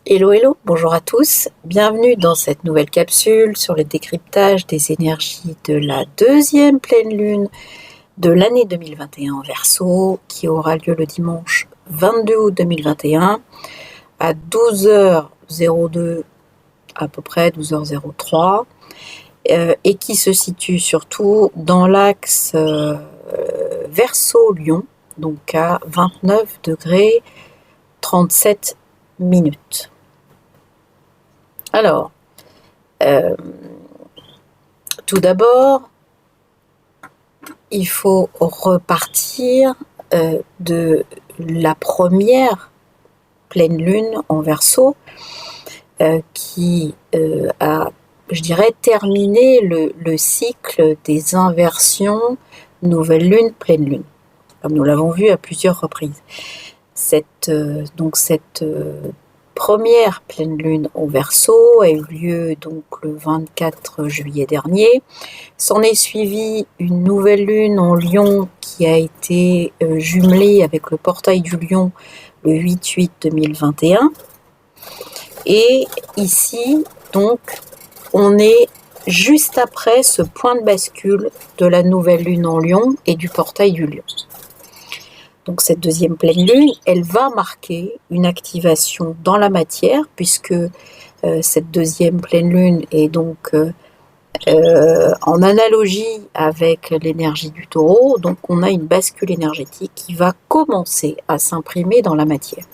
Hello, hello, bonjour à tous. Bienvenue dans cette nouvelle capsule sur le décryptage des énergies de la deuxième pleine lune de l'année 2021 en Verseau, qui aura lieu le dimanche 22 août 2021 à 12h02, à peu près 12h03, et qui se situe surtout dans l'axe Verseau-Lion, donc à 29 degrés 37 minutes. Alors, tout d'abord, il faut repartir de la première pleine lune en Verseau qui a, je dirais, terminé le cycle des inversions nouvelle lune, pleine lune, comme nous l'avons vu à plusieurs reprises. Cette première pleine lune au Verseau a eu lieu donc le 24 juillet dernier. S'en est suivi une nouvelle lune en Lion qui a été jumelée avec le portail du Lion le 8/8/2021. Et ici, donc, on est juste après ce point de bascule de la nouvelle lune en Lion et du portail du Lion. Donc cette deuxième pleine lune, elle va marquer une activation dans la matière, puisque cette deuxième pleine lune est donc en analogie avec l'énergie du Taureau. Donc on a une bascule énergétique qui va commencer à s'imprimer dans la matière.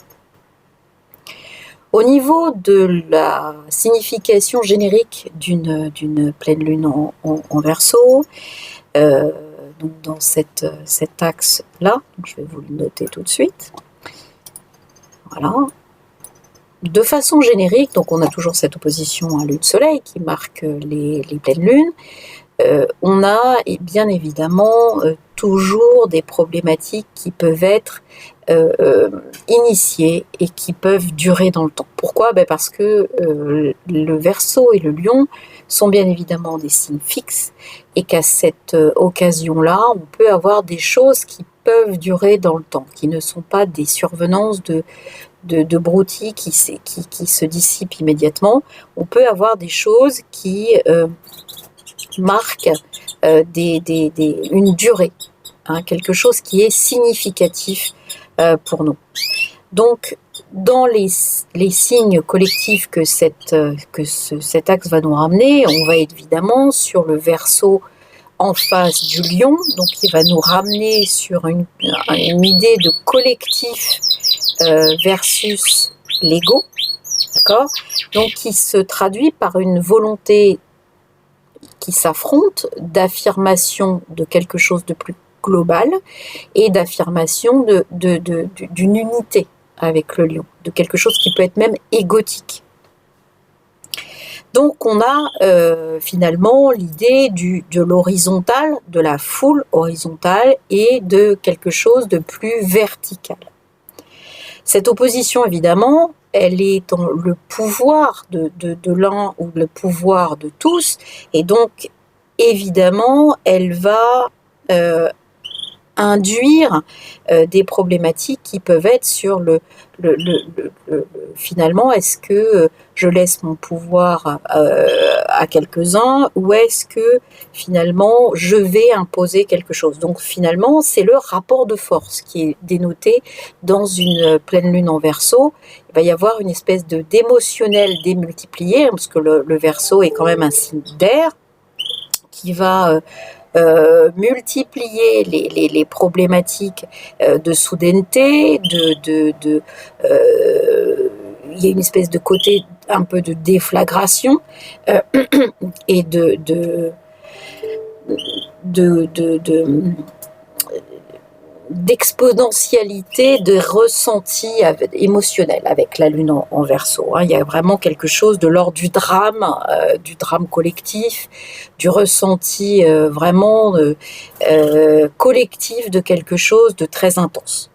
Au niveau de la signification générique d'une pleine lune en Verseau, donc dans cet axe-là, je vais vous le noter tout de suite. Voilà. De façon générique, donc on a toujours cette opposition à Lune-Soleil qui marque les pleines lunes. On a bien évidemment toujours des problématiques qui peuvent être initiées et qui peuvent durer dans le temps. Pourquoi ? Parce que le Verseau et le Lion sont bien évidemment des signes fixes et qu'à cette occasion-là, on peut avoir des choses qui peuvent durer dans le temps, qui ne sont pas des survenances de broutilles qui se dissipent immédiatement. On peut avoir des choses qui marquent une durée, quelque chose qui est significatif pour nous. Donc, dans les signes collectifs que cet axe va nous ramener, on va évidemment sur le Verseau en face du Lion, donc il va nous ramener sur une idée de collectif versus l'ego, d'accord ? Donc qui se traduit par une volonté qui s'affronte d'affirmation de quelque chose de plus global et d'affirmation d'une unité avec le Lion, de quelque chose qui peut être même égotique. Donc on a finalement l'idée de l'horizontal, de la foule horizontale et de quelque chose de plus vertical. Cette opposition, évidemment, elle est dans le pouvoir de l'un ou le pouvoir de tous, et donc, évidemment, elle va induire des problématiques qui peuvent être sur finalement, est-ce que je laisse mon pouvoir à quelques-uns ou est-ce que finalement je vais imposer quelque chose. Donc finalement, c'est le rapport de force qui est dénoté dans une pleine lune en Verseau. Il va y avoir une espèce d'émotionnel démultiplié, parce que le Verseau est quand même un signe d'air qui va multiplier les problématiques de soudaineté, il y a une espèce de côté un peu de déflagration et d'exponentialité de ressentis émotionnels avec la lune en Verseau. Il y a vraiment quelque chose de l'ordre du drame collectif, du ressenti vraiment collectif de quelque chose de très intense.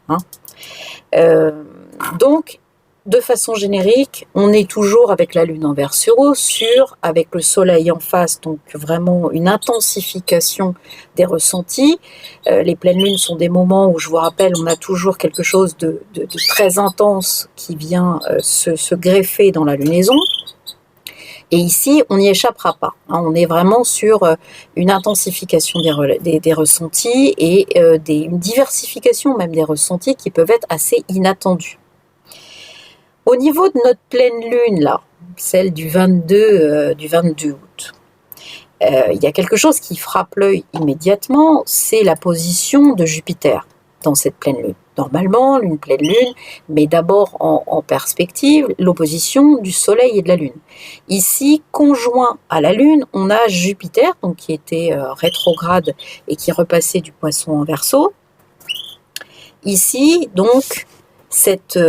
Donc, de façon générique, on est toujours avec la Lune en Verseau, avec le Soleil en face, donc vraiment une intensification des ressentis. Les pleines lunes sont des moments où, je vous rappelle, on a toujours quelque chose de très intense qui vient se greffer dans la lunaison. Et ici, on n'y échappera pas. On est vraiment sur une intensification des ressentis et une diversification même des ressentis qui peuvent être assez inattendus. Au niveau de notre pleine lune, là, celle du 22 août, il y a quelque chose qui frappe l'œil immédiatement, c'est la position de Jupiter dans cette pleine lune. Normalement, une pleine lune met d'abord en perspective l'opposition du Soleil et de la Lune. Ici, conjoint à la Lune, on a Jupiter, donc qui était rétrograde et qui repassait du Poisson en Verseau. Ici, donc, cette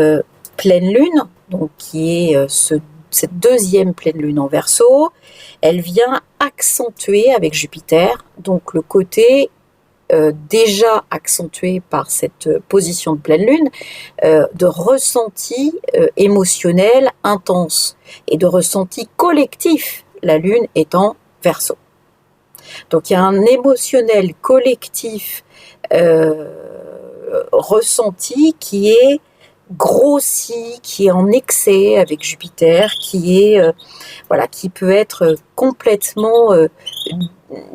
pleine lune, donc qui est cette deuxième pleine lune en Verseau, elle vient accentuer avec Jupiter, donc le côté déjà accentué par cette position de pleine lune, de ressenti émotionnel intense et de ressenti collectif, la lune étant Verseau. Donc il y a un émotionnel collectif ressenti qui est grossi, qui est en excès avec Jupiter, qui peut être complètement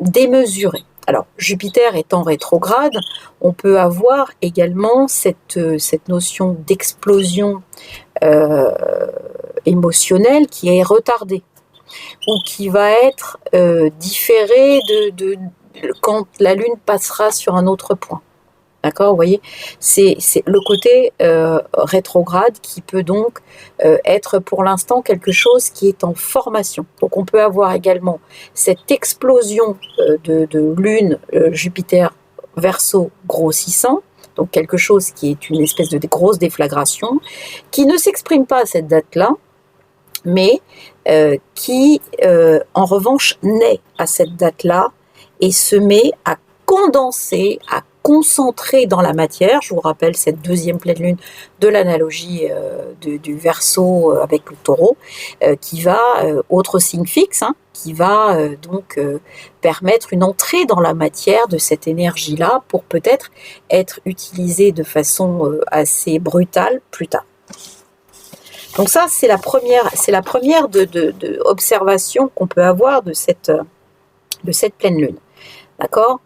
démesuré. Alors, Jupiter étant rétrograde, on peut avoir également cette notion d'explosion émotionnelle qui est retardée ou qui va être différée quand la Lune passera sur un autre point. D'accord, vous voyez, c'est le côté rétrograde qui peut donc être pour l'instant quelque chose qui est en formation. Donc on peut avoir également cette explosion de Lune, Jupiter, Verseau grossissant, donc quelque chose qui est une espèce de grosse déflagration, qui ne s'exprime pas à cette date-là, mais qui en revanche naît à cette date-là et se met à condenser, à concentrer dans la matière. Je vous rappelle cette deuxième pleine lune de l'analogie du Verseau avec le Taureau, qui va, autre signe fixe, qui va donc permettre une entrée dans la matière de cette énergie-là pour peut-être être utilisée de façon assez brutale plus tard. Donc ça, c'est la première observation qu'on peut avoir de cette pleine lune. D'accord ?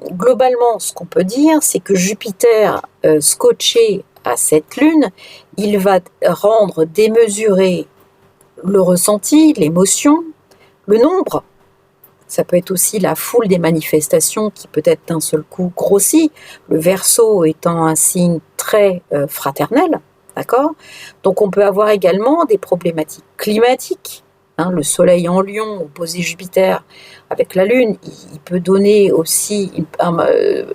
Globalement, ce qu'on peut dire, c'est que Jupiter, scotché à cette lune, il va rendre démesuré le ressenti, l'émotion, le nombre. Ça peut être aussi la foule des manifestations qui peut-être d'un seul coup grossit, le Verseau étant un signe très fraternel, d'accord ? Donc on peut avoir également des problématiques climatiques. Le Soleil en Lion, opposé Jupiter avec la Lune, il peut donner aussi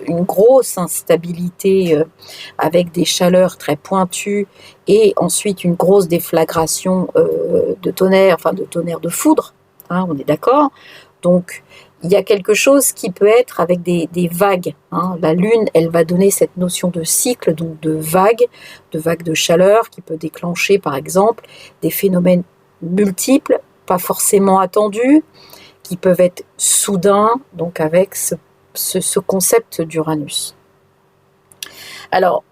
une grosse instabilité avec des chaleurs très pointues et ensuite une grosse déflagration de tonnerre de foudre, on est d'accord. Donc il y a quelque chose qui peut être avec des vagues. La Lune, elle va donner cette notion de cycle, donc de vagues de chaleur qui peut déclencher par exemple des phénomènes multiples, pas forcément attendus, qui peuvent être soudains, donc avec ce concept d'Uranus. Alors,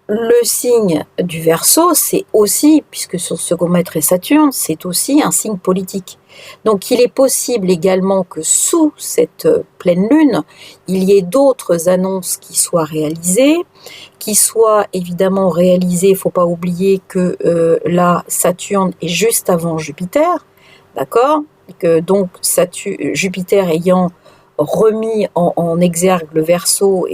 le signe du Verseau, c'est aussi, puisque son second maître est Saturne, c'est aussi un signe politique. Donc il est possible également que sous cette pleine lune, il y ait d'autres annonces qui soient réalisées, qui soient évidemment réalisées, il ne faut pas oublier que là, Saturne est juste avant Jupiter, d'accord ? Et que donc Jupiter ayant remis en exergue le Verseau,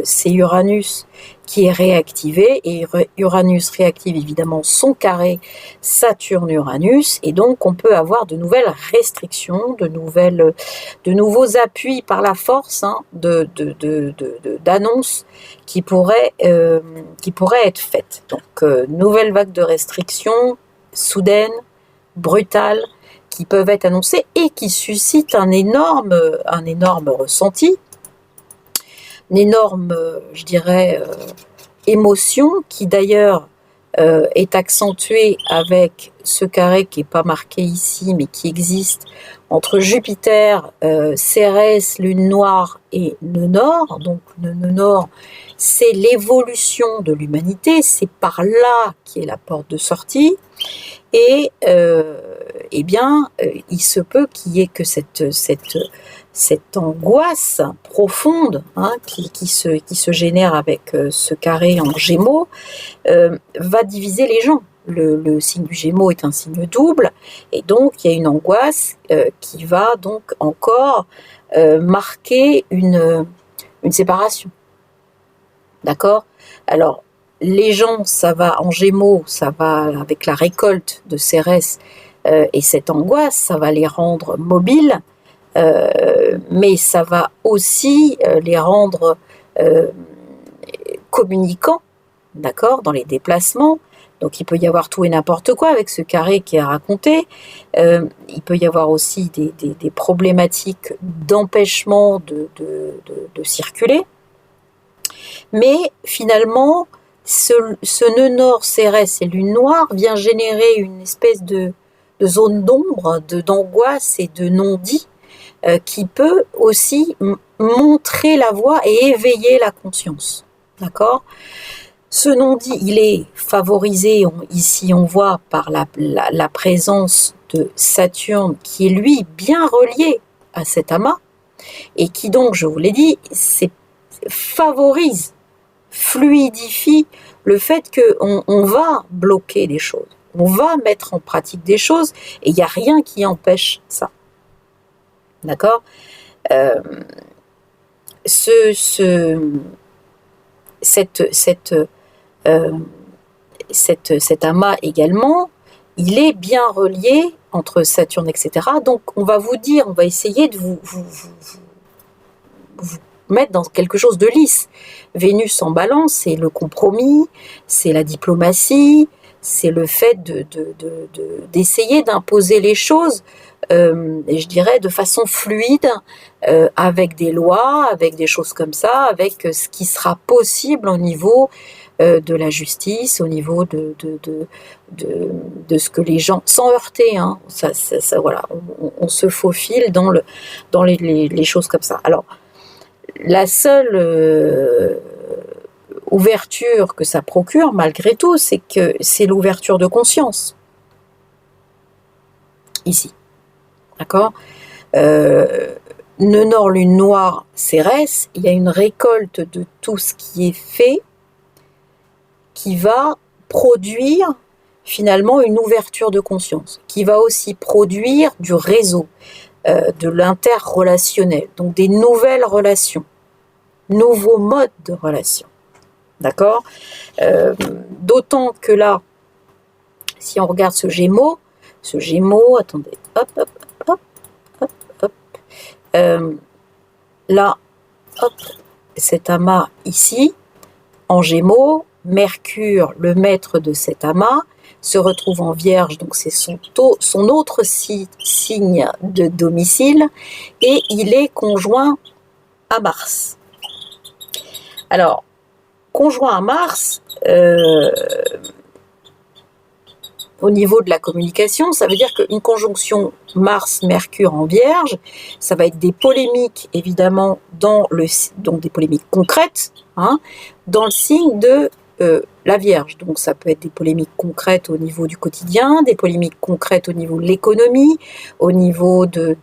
c'est Uranus qui est réactivé, et Uranus réactive évidemment son carré Saturne-Uranus, et donc on peut avoir de nouvelles restrictions, de nouveaux appuis par la force d'annonces qui pourraient être faites. Donc nouvelle vague de restrictions soudaines, brutales, qui peuvent être annoncées et qui suscitent un énorme ressenti, une énorme, émotion qui d'ailleurs est accentué avec ce carré qui n'est pas marqué ici, mais qui existe entre Jupiter, Cérès, Lune Noire et Nœud Nord. Donc le Nœud Nord, c'est l'évolution de l'humanité, c'est par là qui est la porte de sortie. Et eh bien, il se peut qu'il y ait que cette angoisse profonde qui se génère avec ce carré en Gémeaux va diviser les gens. Le signe du Gémeaux est un signe double, et donc il y a une angoisse qui va donc encore marquer une séparation. D'accord ? Alors, les gens, ça va en Gémeaux, ça va avec la récolte de Cérès, et cette angoisse, ça va les rendre mobiles, mais ça va aussi les rendre communicants, d'accord, dans les déplacements. Donc il peut y avoir tout et n'importe quoi avec ce carré qui est raconté. Il peut y avoir aussi des problématiques d'empêchement de circuler. Mais finalement, ce nœud nord, Cérès et Lune Noire vient générer une espèce de zone d'ombre, d'angoisse et de non-dit qui peut aussi montrer la voie et éveiller la conscience. D'accord ? Ce non-dit, il est favorisé, ici on voit, par la présence de Saturne qui est lui bien relié à cet amas et qui donc, je vous l'ai dit, favorise, fluidifie le fait qu'on va bloquer des choses, on va mettre en pratique des choses et il n'y a rien qui empêche ça. D'accord ? Cet amas également, il est bien relié entre Saturne, etc. Donc on va vous dire, on va essayer de vous mettre dans quelque chose de lisse. Vénus en balance, c'est le compromis, c'est la diplomatie, c'est le fait d'essayer d'imposer les choses, et je dirais de façon fluide, avec des lois, avec des choses comme ça, avec ce qui sera possible au niveau de la justice, au niveau de ce que les gens, sans heurter, ça, voilà, on se faufile dans les choses comme ça. Alors, la seule ouverture que ça procure, malgré tout, c'est que c'est l'ouverture de conscience. Ici. D'accord ? Nœud Nord, Lune Noire, Cérès, il y a une récolte de tout ce qui est fait qui va produire finalement une ouverture de conscience, qui va aussi produire du réseau, de l'interrelationnel, donc des nouvelles relations, nouveaux modes de relations. D'accord ? D'autant que là, si on regarde ce Gémeaux, attendez, hop, là, hop, cet amas ici, en Gémeaux, Mercure, le maître de cet amas, se retrouve en Vierge, donc c'est son autre signe de domicile, et il est conjoint à Mars. Alors, conjoint à Mars, au niveau de la communication, ça veut dire qu'une conjonction Mars-Mercure en Vierge, ça va être des polémiques, évidemment, donc des polémiques concrètes, dans le signe de la Vierge. Donc ça peut être des polémiques concrètes au niveau du quotidien, des polémiques concrètes au niveau de l'économie, au niveau des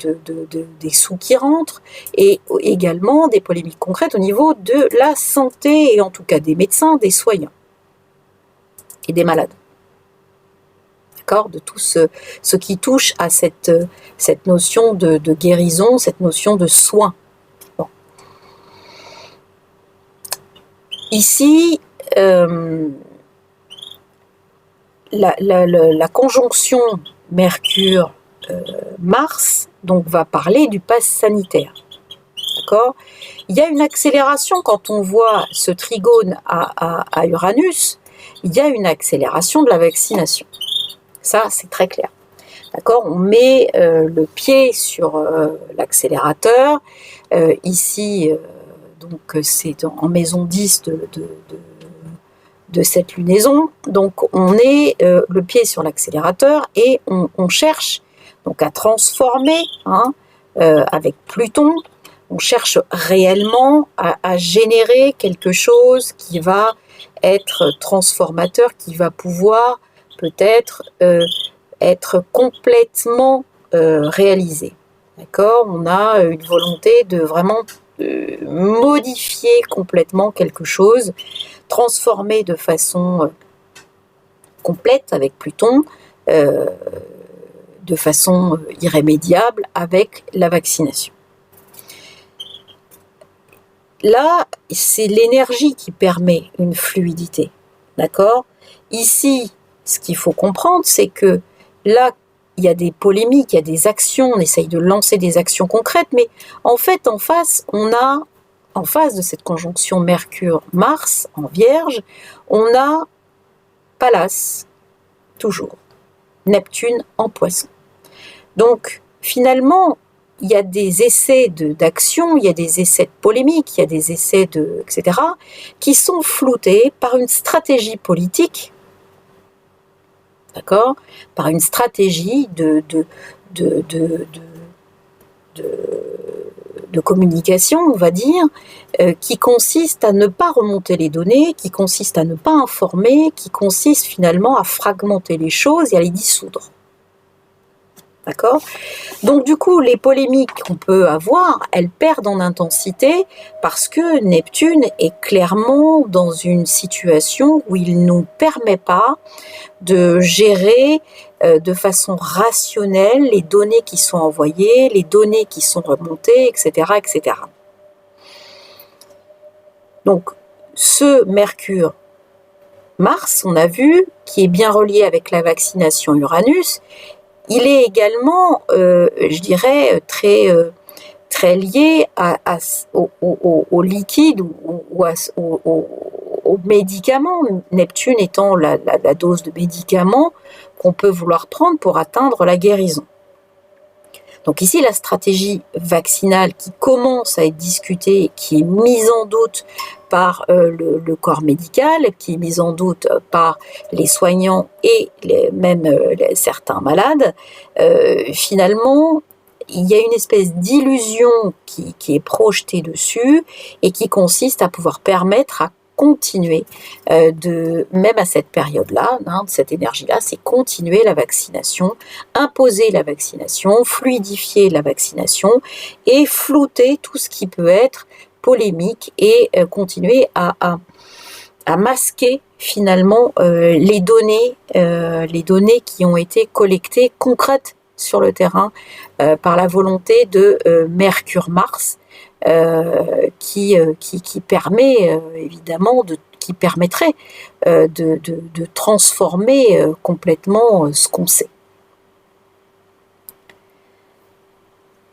sous qui rentrent, et également des polémiques concrètes au niveau de la santé, et en tout cas des médecins, des soignants et des malades. D'accord ? De tout ce qui touche à cette notion de guérison, cette notion de soin. Bon. Ici, la conjonction Mercure-Mars donc va parler du pass sanitaire. D'accord ? Il y a une accélération quand on voit ce trigone à Uranus, il y a une accélération de la vaccination. Ça, c'est très clair. D'accord ? On met le pied sur l'accélérateur. Ici, donc c'est en maison 10 cette lunaison. Donc on est le pied sur l'accélérateur et on cherche donc à transformer, avec Pluton, on cherche réellement à générer quelque chose qui va être transformateur, qui va pouvoir peut-être être complètement réalisé. D'accord ? On a une volonté de vraiment modifier complètement quelque chose, transformer de façon complète avec Pluton, de façon irrémédiable avec la vaccination. Là, c'est l'énergie qui permet une fluidité, d'accord ? Ici, ce qu'il faut comprendre, c'est que là, il y a des polémiques, il y a des actions, on essaye de lancer des actions concrètes, mais en fait, en face, on a, en face de cette conjonction Mercure-Mars en Vierge, on a Pallas, toujours, Neptune en Poisson. Donc, finalement, il y a des essais d'action, il y a des essais de polémique, il y a des essais etc., qui sont floutés par une stratégie politique, d'accord, par une stratégie de communication, on va dire, qui consiste à ne pas remonter les données, qui consiste à ne pas informer, qui consiste finalement à fragmenter les choses et à les dissoudre. D'accord ? Donc du coup, les polémiques qu'on peut avoir, elles perdent en intensité parce que Neptune est clairement dans une situation où il ne nous permet pas de gérer de façon rationnelle les données qui sont envoyées, les données qui sont remontées, etc., etc. Donc, ce Mercure-Mars, on a vu, qui est bien relié avec la vaccination Uranus, il est également, je dirais, très lié au liquide ou aux médicaments, Neptune étant la dose de médicaments qu'on peut vouloir prendre pour atteindre la guérison. Donc ici, la stratégie vaccinale qui commence à être discutée, qui est mise en doute par le corps médical, qui est mise en doute par les soignants et même certains malades, finalement, il y a une espèce d'illusion qui est projetée dessus et qui consiste à pouvoir permettre à continuer, même à cette période-là, cette énergie-là, c'est continuer la vaccination, imposer la vaccination, fluidifier la vaccination et flouter tout ce qui peut être polémique et continuer à masquer finalement les données qui ont été collectées concrètes sur le terrain par la volonté de Mercure-Mars qui permet évidemment qui permettrait de transformer complètement ce qu'on sait.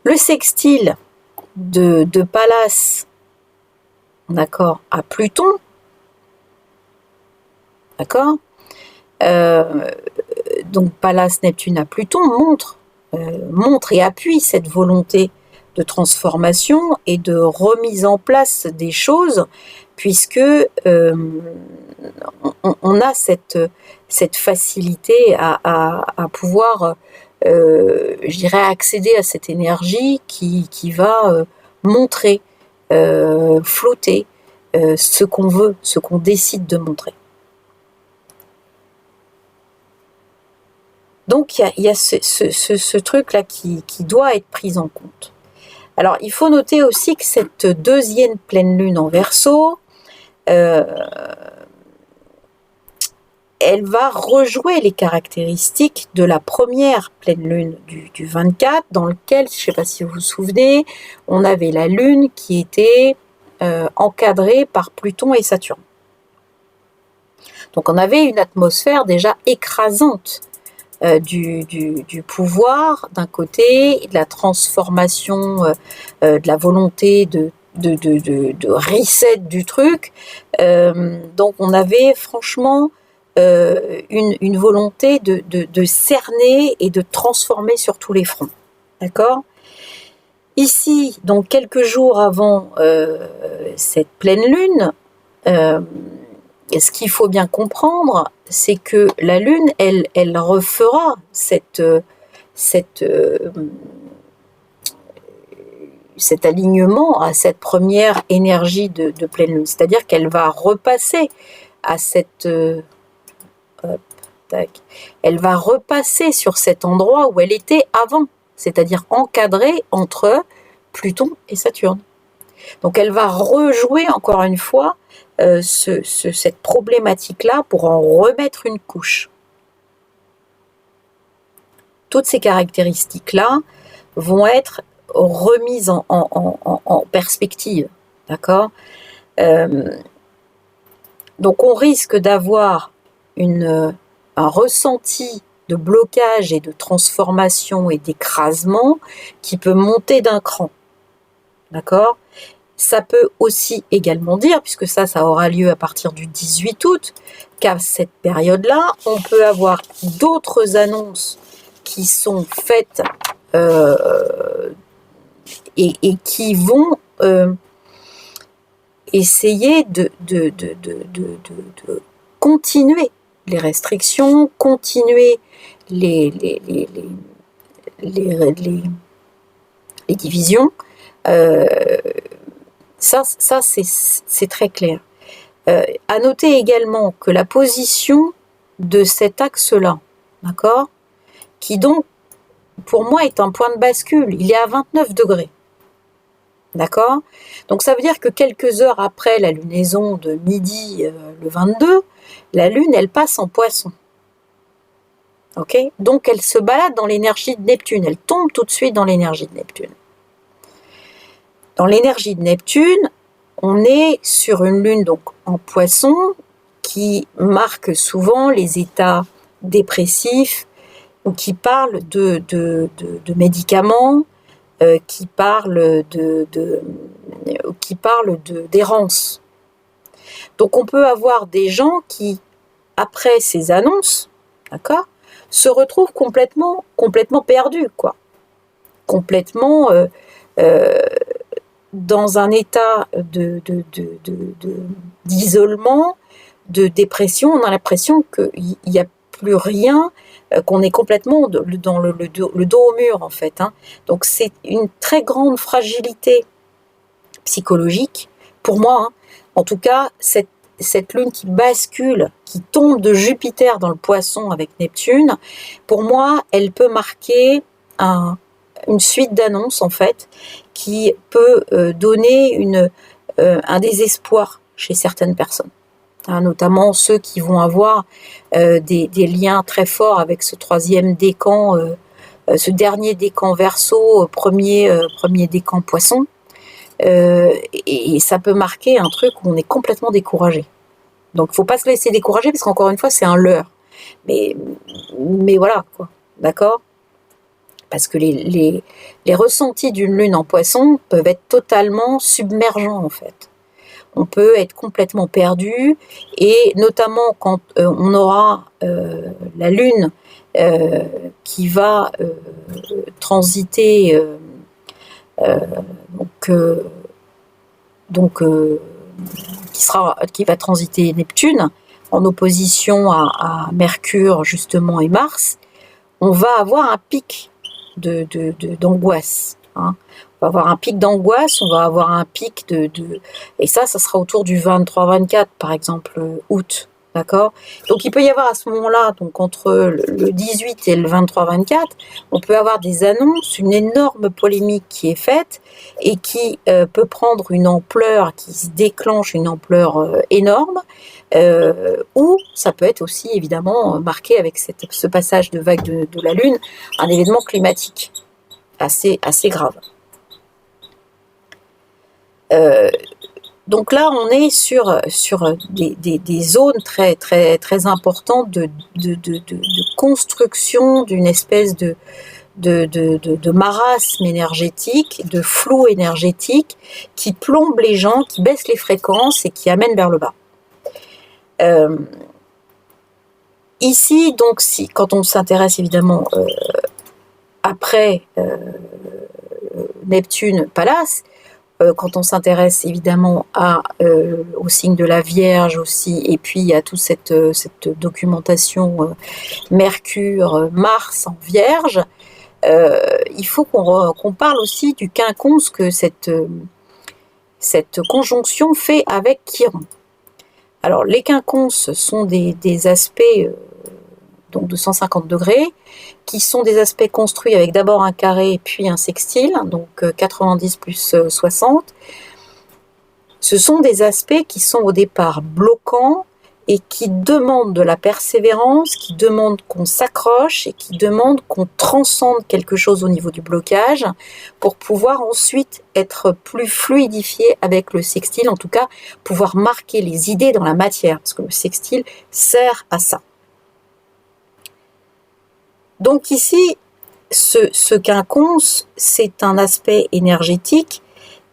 Le sextile de Pallas, d'accord, à Pluton, d'accord, donc Pallas, Neptune à Pluton montre et appuie cette volonté de transformation et de remise en place des choses, puisque on a cette facilité à pouvoir, je dirais, accéder à cette énergie qui va montrer, flotter ce qu'on veut, ce qu'on décide de montrer. Donc il y a ce truc-là qui doit être pris en compte. Alors il faut noter aussi que cette deuxième pleine lune en Verseau, elle va rejouer les caractéristiques de la première pleine lune du 24, dans lequel, je ne sais pas si vous vous souvenez, on avait la lune qui était encadrée par Pluton et Saturne. Donc on avait une atmosphère déjà écrasante du pouvoir d'un côté, de la transformation, de la volonté de reset du truc. Donc on avait franchement une volonté de cerner et de transformer sur tous les fronts. D'accord ? Ici, donc quelques jours avant cette pleine lune, ce qu'il faut bien comprendre, c'est que la Lune, elle refera cet alignement à cette première énergie de pleine Lune. C'est-à-dire qu'elle va repasser à cette... elle va repasser sur cet endroit où elle était avant, c'est-à-dire encadrée entre Pluton et Saturne. Donc elle va rejouer encore une fois cette problématique-là pour en remettre une couche. Toutes ces caractéristiques-là vont être remises en perspective, d'accord ? Donc on risque d'avoir un ressenti de blocage et de transformation et d'écrasement qui peut monter d'un cran, d'accord ? Ça peut aussi également dire, puisque ça aura lieu à partir du 18 août, qu'à cette période-là, on peut avoir d'autres annonces qui sont faites et qui vont essayer de continuer les restrictions, continuer les divisions. Ça c'est très clair. À noter également que la position de cet axe-là, d'accord, qui donc, pour moi, est un point de bascule, il est à 29 degrés. D'accord ? Donc ça veut dire que quelques heures après la lunaison de midi le 22, la Lune, elle passe en Poisson. Ok ? Donc elle se balade dans l'énergie de Neptune, elle tombe tout de suite dans l'énergie de Neptune. Dans l'énergie de Neptune, on est sur une Lune donc en Poisson qui marque souvent les états dépressifs ou qui parle de médicaments, qui parle d'errance. Donc on peut avoir des gens qui, après ces annonces, d'accord, se retrouvent complètement perdus, quoi. Complètement dans un état d'isolement, de dépression. On a l'impression qu'il n'y a plus rien, qu'on est complètement dans le dos au mur, en fait. Hein. Donc c'est une très grande fragilité psychologique, pour moi. Hein. En tout cas, cette Lune qui bascule, qui tombe de Jupiter dans le Poisson avec Neptune, pour moi, elle peut marquer une suite d'annonces, en fait, qui peut donner un désespoir chez certaines personnes. Hein, notamment ceux qui vont avoir des liens très forts avec ce troisième décan, ce dernier décan Verseau, premier décan Poisson. Et ça peut marquer un truc où on est complètement découragé. Donc il ne faut pas se laisser décourager, parce qu'encore une fois, c'est un leurre. Mais voilà, quoi. D'accord ? Parce que les ressentis d'une Lune en Poisson peuvent être totalement submergents, en fait. On peut être complètement perdu, et notamment quand on aura la Lune qui va transiter qui va transiter Neptune en opposition à Mercure justement et Mars, on va avoir un pic d'angoisse. Hein. On va avoir un pic d'angoisse, on va avoir un pic et ça sera autour du 23-24 par exemple août, d'accord ? Donc il peut y avoir à ce moment-là, donc entre le 18 et le 23-24, on peut avoir des annonces, une énorme polémique qui est faite et qui peut prendre une ampleur, qui se déclenche une ampleur énorme, ou ça peut être aussi évidemment marqué avec ce passage de vague de la Lune, un événement climatique assez grave. Donc là, on est sur des zones très importantes de construction d'une espèce de marasme énergétique, de flou énergétique qui plombe les gens, qui baisse les fréquences et qui amène vers le bas. Ici, donc, quand on s'intéresse évidemment après Neptune, Pallas, quand on s'intéresse évidemment au signe de la Vierge aussi, et puis à toute cette documentation Mercure, Mars en Vierge, il faut qu'on parle aussi du quinconce que cette conjonction fait avec Chiron. Alors les quinconces sont des aspects donc de 150 degrés, qui sont des aspects construits avec d'abord un carré puis un sextile, donc 90 plus 60. Ce sont des aspects qui sont au départ bloquants et qui demandent de la persévérance, qui demandent qu'on s'accroche et qui demandent qu'on transcende quelque chose au niveau du blocage pour pouvoir ensuite être plus fluidifié avec le sextile, en tout cas pouvoir marquer les idées dans la matière, parce que le sextile sert à ça. Donc ici, ce quinconce, c'est un aspect énergétique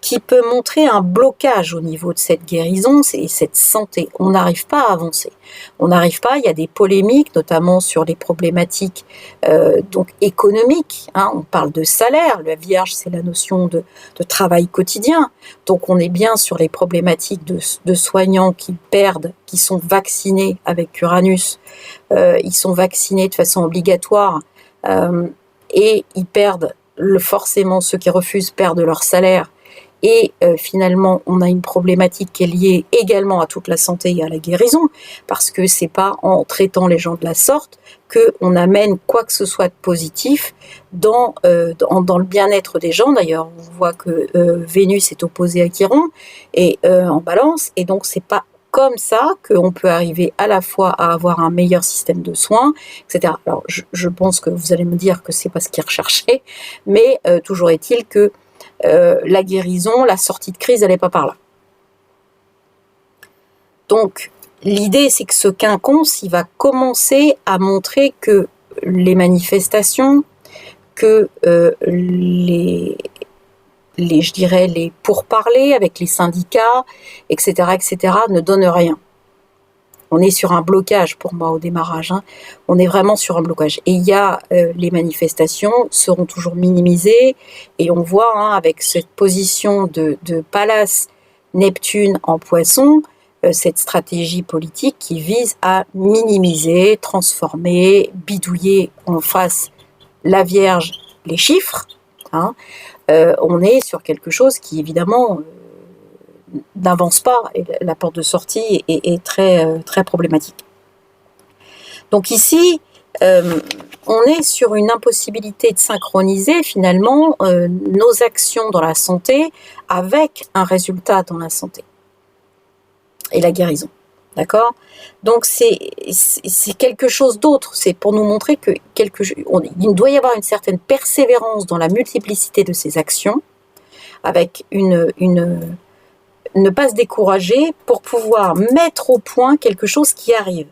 qui peut montrer un blocage au niveau de cette guérison et cette santé. On n'arrive pas à avancer. On n'arrive pas, il y a des polémiques, notamment sur les problématiques donc économiques. Hein. On parle de salaire, la Vierge, c'est la notion de travail quotidien. Donc on est bien sur les problématiques de soignants qui perdent, qui sont vaccinés avec Uranus. Ils sont vaccinés de façon obligatoire et ils perdent, forcément ceux qui refusent perdent leur salaire. Et finalement, on a une problématique qui est liée également à toute la santé et à la guérison, parce que c'est pas en traitant les gens de la sorte qu'on amène quoi que ce soit de positif dans le bien-être des gens. D'ailleurs, on voit que Vénus est opposée à Chiron et en Balance, et donc c'est pas comme ça qu'on peut arriver à la fois à avoir un meilleur système de soins, etc. Alors, je pense que vous allez me dire que c'est pas ce qui est recherché, mais toujours est-il que la guérison, la sortie de crise, elle n'est pas par là. Donc, l'idée, c'est que ce quinconce, il va commencer à montrer que les manifestations, que je dirais, les pourparlers avec les syndicats, etc., ne donnent rien. On est sur un blocage pour moi au démarrage. Hein. On est vraiment sur un blocage. Et il y a les manifestations seront toujours minimisées. Et on voit avec cette position de Pallas Neptune en Poisson, cette stratégie politique qui vise à minimiser, transformer, bidouiller en face la Vierge, les chiffres. Hein. On est sur quelque chose qui évidemment n'avance pas, et la porte de sortie est très, très problématique. Donc ici, on est sur une impossibilité de synchroniser finalement nos actions dans la santé avec un résultat dans la santé et la guérison. D'accord ? Donc c'est quelque chose d'autre, c'est pour nous montrer que il doit y avoir une certaine persévérance dans la multiplicité de ces actions, avec ne pas se décourager pour pouvoir mettre au point quelque chose qui arrive.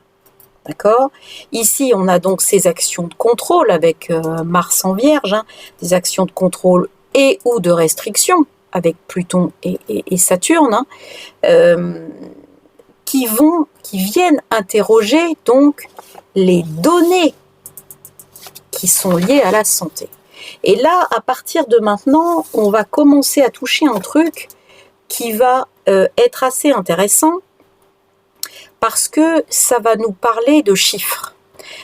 D'accord ? Ici, on a donc ces actions de contrôle avec Mars en Vierge, des actions de contrôle et ou de restriction avec Pluton et Saturne, qui viennent interroger donc les données qui sont liées à la santé. Et là, à partir de maintenant, on va commencer à toucher un truc qui va être assez intéressant parce que ça va nous parler de chiffres.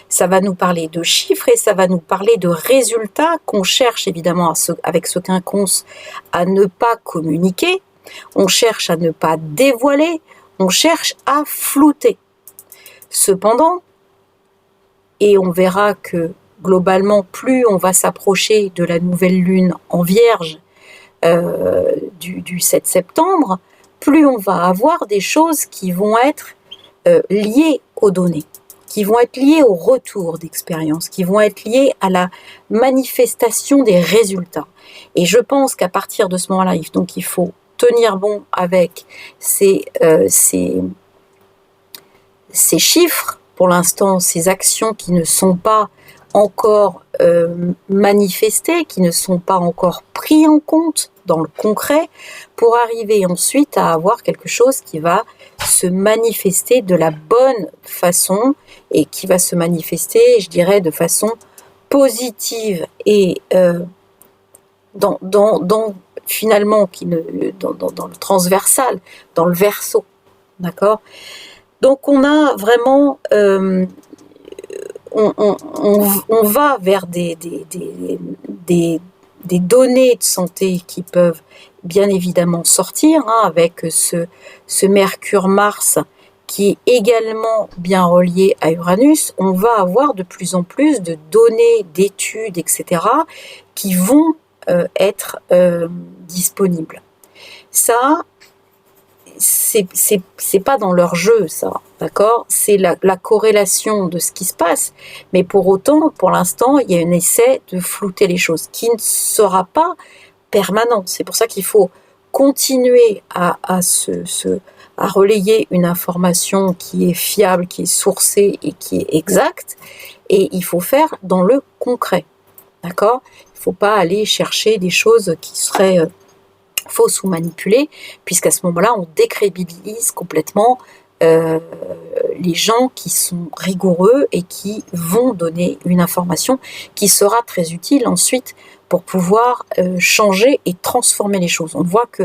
Ça va nous parler de chiffres et ça va nous parler de résultats qu'on cherche évidemment avec ce quinconce à ne pas communiquer, on cherche à ne pas dévoiler, on cherche à flouter. Cependant, et on verra que globalement, plus on va s'approcher de la nouvelle lune en Vierge, du 7 septembre, plus on va avoir des choses qui vont être liées aux données, qui vont être liées au retour d'expérience, qui vont être liées à la manifestation des résultats. Et je pense qu'à partir de ce moment-là, donc il faut tenir bon avec ces chiffres, pour l'instant, ces actions qui ne sont pas encore manifestés, qui ne sont pas encore pris en compte dans le concret, pour arriver ensuite à avoir quelque chose qui va se manifester de la bonne façon et qui va se manifester, je dirais, de façon positive et dans finalement dans le transversal, dans le verso, d'accord. Donc on a vraiment, on va vers des données de santé qui peuvent bien évidemment sortir, hein, avec ce Mercure-Mars qui est également bien relié à Uranus. On va avoir de plus en plus de données, d'études, etc., qui vont être disponibles. Ça, c'est pas dans leur jeu, ça, d'accord. C'est la corrélation de ce qui se passe, mais pour autant, pour l'instant, il y a un essai de flouter les choses, qui ne sera pas permanent. C'est pour ça qu'il faut continuer à relayer une information qui est fiable, qui est sourcée et qui est exacte, et il faut faire dans le concret, d'accord. Il ne faut pas aller chercher des choses qui seraient fausses ou manipulées, puisqu'à ce moment-là, on décrédibilise complètement les gens qui sont rigoureux et qui vont donner une information qui sera très utile ensuite pour pouvoir changer et transformer les choses. On voit que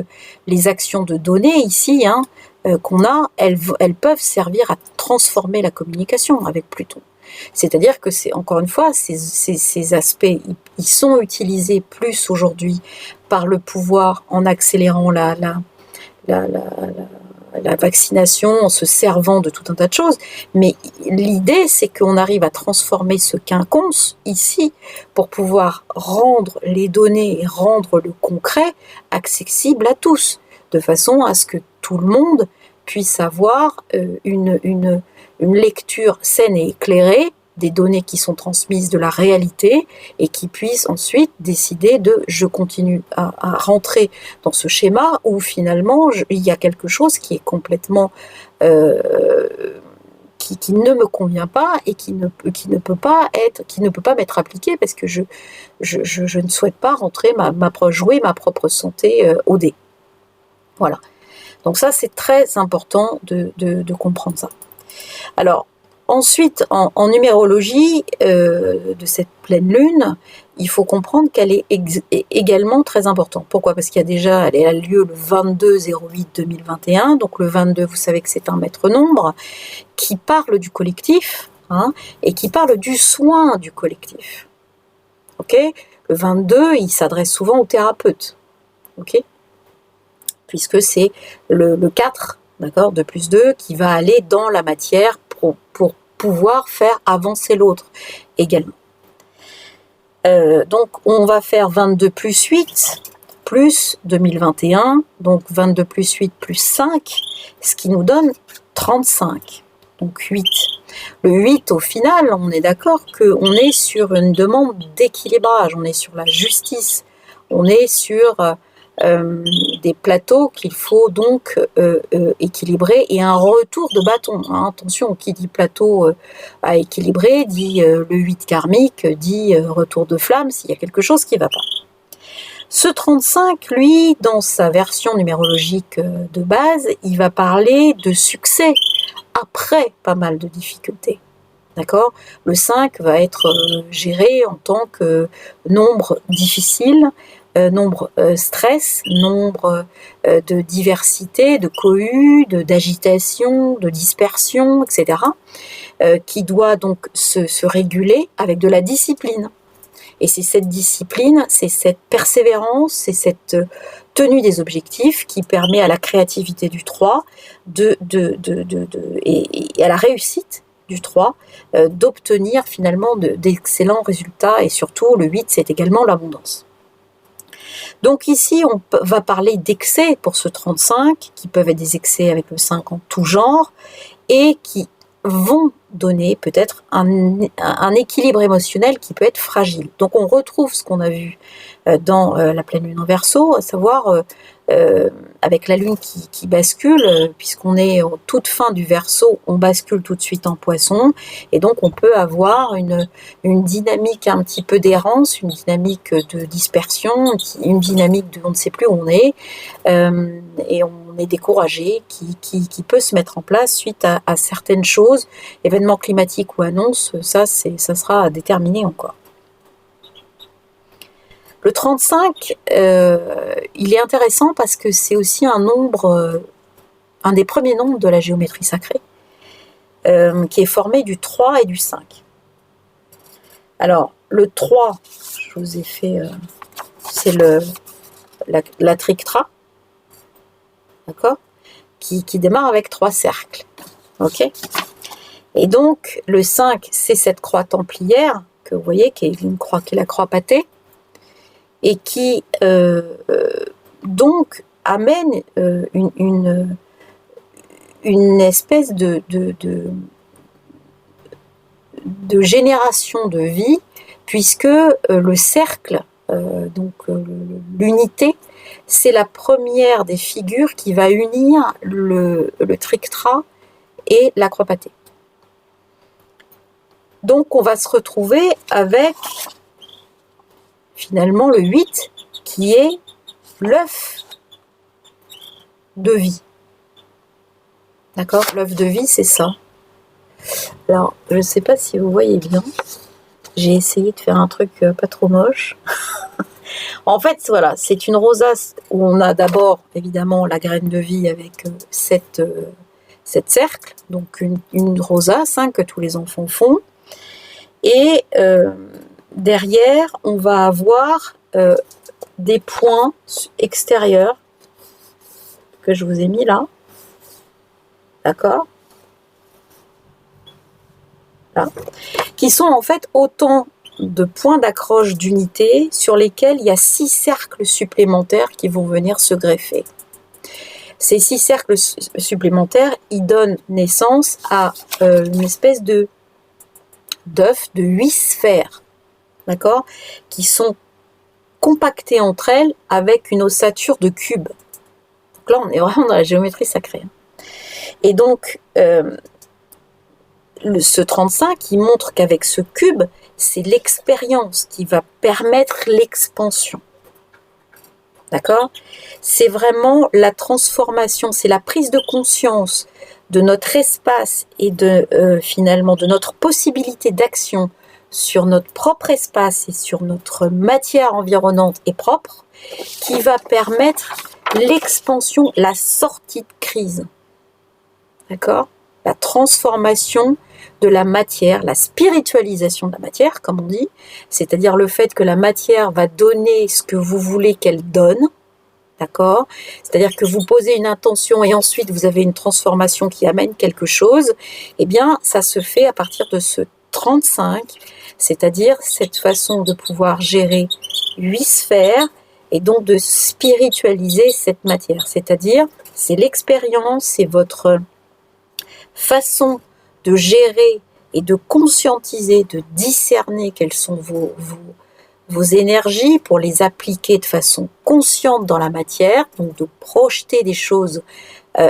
les actions de données ici, hein, qu'on a, elles peuvent servir à transformer la communication avec Pluton. C'est-à-dire que c'est, encore une fois, ces aspects, ils sont utilisés plus aujourd'hui par le pouvoir en accélérant la vaccination, en se servant de tout un tas de choses, mais l'idée c'est qu'on arrive à transformer ce quinconce ici pour pouvoir rendre les données et rendre le concret accessible à tous, de façon à ce que tout le monde puisse avoir une lecture saine et éclairée des données qui sont transmises de la réalité et qui puissent ensuite décider de je continue à rentrer dans ce schéma où finalement il y a quelque chose qui est complètement qui ne me convient pas et qui ne peut pas m'être appliqué parce que je ne souhaite pas rentrer jouer ma propre santé au dé. Voilà. Donc ça, c'est très important de comprendre ça. Alors, ensuite, en numérologie de cette pleine lune, il faut comprendre qu'elle est également très importante. Pourquoi ? Parce qu'il y a déjà, elle a lieu le 22/08/2021, donc le 22, vous savez que c'est un maître nombre, qui parle du collectif, hein, et qui parle du soin du collectif. Ok ? Le 22, il s'adresse souvent aux thérapeutes. Ok ? Puisque c'est le 4, d'accord, 2+2, qui va aller dans la matière pour pouvoir faire avancer l'autre également. Donc on va faire 22 plus 8 plus 2021, donc 22 plus 8 plus 5, ce qui nous donne 35, donc 8. Le 8, au final, on est d'accord qu'on est sur une demande d'équilibrage, on est sur la justice, on est sur des plateaux qu'il faut donc équilibrer et un retour de bâton. Hein. Attention, qui dit plateau à équilibrer dit le 8 karmique, dit retour de flamme s'il y a quelque chose qui ne va pas. Ce 35, lui, dans sa version numérologique de base, il va parler de succès après pas mal de difficultés. D'accord ? Le 5 va être géré en tant que nombre difficile, nombre stress, nombre de diversité, de cohue, d'agitation, de dispersion, etc., qui doit donc se réguler avec de la discipline. Et c'est cette discipline, c'est cette persévérance, c'est cette tenue des objectifs qui permet à la créativité du 3 et à la réussite du 3 d'obtenir finalement d'excellents résultats. Et surtout, le 8, c'est également l'abondance. Donc ici, on va parler d'excès pour ce 35, qui peuvent être des excès avec le 5 en tout genre, et qui vont donner peut-être un équilibre émotionnel qui peut être fragile. Donc on retrouve ce qu'on a vu dans la pleine lune en Verseau, à savoir avec la lune qui bascule, puisqu'on est en toute fin du Verseau, on bascule tout de suite en Poisson, et donc on peut avoir une dynamique un petit peu d'errance, une dynamique de dispersion, une dynamique de on ne sait plus où on est, et on est découragé, qui peut se mettre en place suite à certaines choses, événements climatiques ou annonces, ça sera à déterminer encore. Le 35, il est intéressant parce que c'est aussi un nombre, un des premiers nombres de la géométrie sacrée, qui est formé du 3 et du 5. Alors, le 3, je vous ai fait, c'est la trictra, d'accord, qui démarre avec 3 cercles, ok. Et donc, le 5, c'est cette croix templière, que vous voyez, qui est une croix, qui est la croix pâtée, et qui, donc, amène une espèce de génération de vie, puisque le cercle, donc l'unité, c'est la première des figures qui va unir le trictra et la croix pâtée. Donc on va se retrouver avec finalement le 8 qui est l'œuf de vie. D'accord? L'œuf de vie, c'est ça. Alors, je ne sais pas si vous voyez bien. J'ai essayé de faire un truc pas trop moche. En fait, voilà, c'est une rosace où on a d'abord, évidemment, la graine de vie avec cette cercle. Donc, une rosace que tous les enfants font. Et derrière, on va avoir des points extérieurs que je vous ai mis là. D'accord? Là. Qui sont en fait autant de points d'accroche d'unité sur lesquels il y a 6 cercles supplémentaires qui vont venir se greffer. Ces 6 cercles supplémentaires, ils donnent naissance à une espèce d'œuf de 8 sphères, d'accord, qui sont compactées entre elles avec une ossature de cube. Donc là, on est vraiment dans la géométrie sacrée. Et donc, ce 35, il montre qu'avec ce cube, c'est l'expérience qui va permettre l'expansion. D'accord? C'est vraiment la transformation, c'est la prise de conscience de notre espace et finalement de notre possibilité d'action sur notre propre espace et sur notre matière environnante et propre qui va permettre l'expansion, la sortie de crise. D'accord? La transformation de la matière, la spiritualisation de la matière, comme on dit, c'est-à-dire le fait que la matière va donner ce que vous voulez qu'elle donne, d'accord? C'est-à-dire que vous posez une intention et ensuite vous avez une transformation qui amène quelque chose, eh bien, ça se fait à partir de ce 35, c'est-à-dire cette façon de pouvoir gérer 8 sphères et donc de spiritualiser cette matière, c'est-à-dire c'est l'expérience, c'est votre façon de gérer et de conscientiser, de discerner quelles sont vos énergies pour les appliquer de façon consciente dans la matière, donc de projeter des choses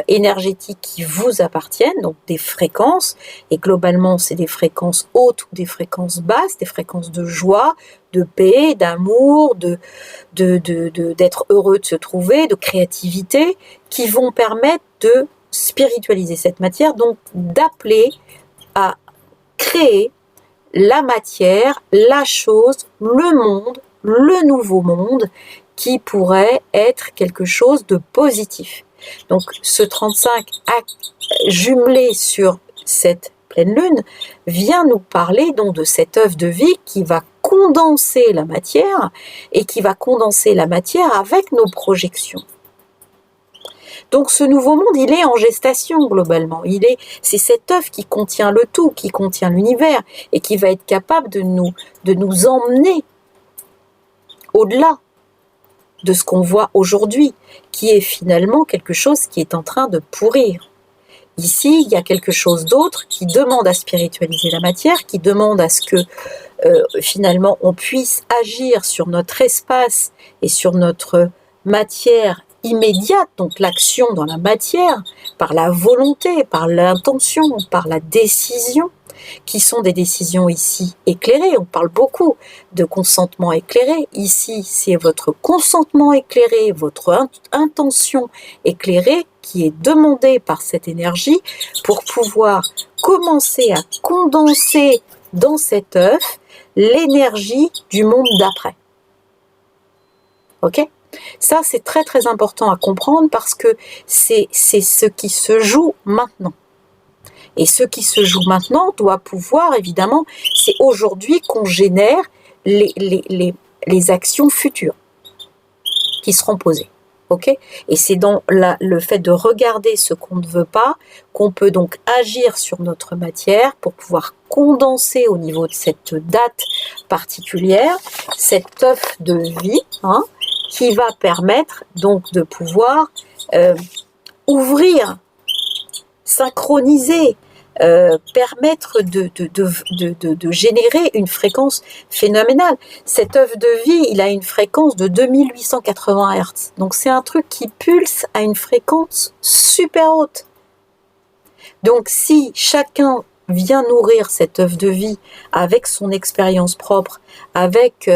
énergétiques qui vous appartiennent, donc des fréquences, et globalement c'est des fréquences hautes ou des fréquences basses, des fréquences de joie, de paix, d'amour, d'être heureux de se trouver, de créativité, qui vont permettre de spiritualiser cette matière, donc d'appeler à créer la matière, la chose, le monde, le nouveau monde qui pourrait être quelque chose de positif. Donc ce 35 jumelé sur cette pleine lune vient nous parler donc de cet œuf de vie qui va condenser la matière et qui va condenser la matière avec nos projections. Donc ce nouveau monde, il est en gestation globalement. C'est cet œuf qui contient le tout, qui contient l'univers et qui va être capable de nous emmener au-delà de ce qu'on voit aujourd'hui, qui est finalement quelque chose qui est en train de pourrir. Ici, il y a quelque chose d'autre qui demande à spiritualiser la matière, qui demande à ce que finalement on puisse agir sur notre espace et sur notre matière immédiate, donc l'action dans la matière, par la volonté, par l'intention, par la décision, qui sont des décisions ici éclairées. On parle beaucoup de consentement éclairé. Ici, c'est votre consentement éclairé, votre intention éclairée qui est demandée par cette énergie pour pouvoir commencer à condenser dans cet œuf l'énergie du monde d'après. Ok? Ça, c'est très très important à comprendre parce que c'est ce qui se joue maintenant. Et ce qui se joue maintenant doit pouvoir, évidemment, c'est aujourd'hui qu'on génère les actions futures qui seront posées. Ok? Et c'est dans le fait de regarder ce qu'on ne veut pas qu'on peut donc agir sur notre matière pour pouvoir condenser au niveau de cette date particulière, cette œuf de vie, hein, qui va permettre donc de pouvoir ouvrir, synchroniser, permettre de générer une fréquence phénoménale. Cet œuf de vie, il a une fréquence de 2880 Hz. Donc c'est un truc qui pulse à une fréquence super haute. Donc si chacun vient nourrir cet œuf de vie avec son expérience propre, avec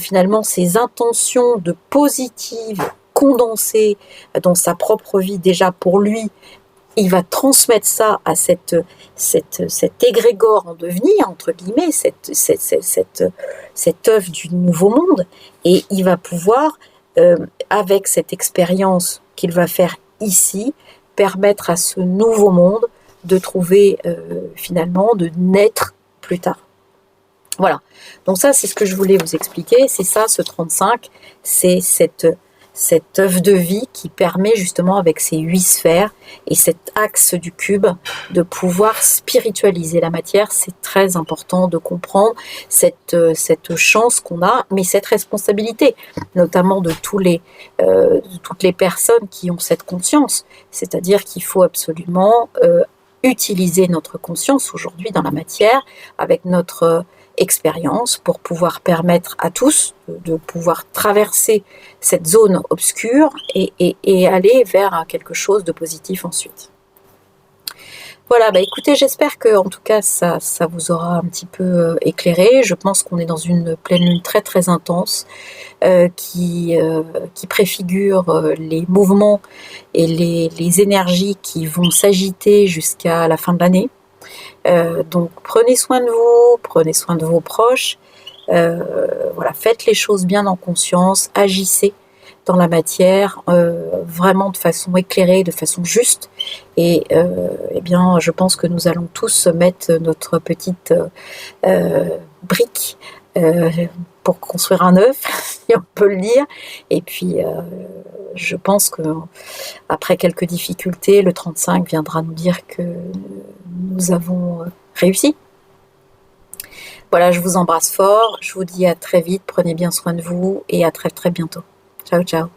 finalement ses intentions de positive condensées dans sa propre vie déjà pour lui, il va transmettre ça à cet égrégore en devenir, entre guillemets, cet œuf du nouveau monde, et il va pouvoir, avec cette expérience qu'il va faire ici, permettre à ce nouveau monde de trouver, finalement, de naître plus tard. Voilà, donc ça c'est ce que je voulais vous expliquer, c'est ça ce 35, c'est cet œuf de vie qui permet justement avec ces 8 sphères et cet axe du cube de pouvoir spiritualiser la matière. C'est très important de comprendre cette chance qu'on a, mais cette responsabilité, notamment de toutes les personnes qui ont cette conscience. C'est-à-dire qu'il faut absolument utiliser notre conscience aujourd'hui dans la matière avec notre expérience pour pouvoir permettre à tous de pouvoir traverser cette zone obscure et aller vers quelque chose de positif ensuite. Voilà, bah écoutez, j'espère que en tout cas ça vous aura un petit peu éclairé. Je pense qu'on est dans une pleine lune très très intense qui préfigure les mouvements et les énergies qui vont s'agiter jusqu'à la fin de l'année. Donc prenez soin de vous, prenez soin de vos proches, voilà, faites les choses bien en conscience, agissez dans la matière, vraiment de façon éclairée, de façon juste, et eh bien je pense que nous allons tous mettre notre petite brique pour construire un œuf, si on peut le dire, et puis je pense que après quelques difficultés, le 35 viendra nous dire que nous avons réussi. Voilà, je vous embrasse fort, je vous dis à très vite, prenez bien soin de vous et à très très bientôt. Ciao, ciao.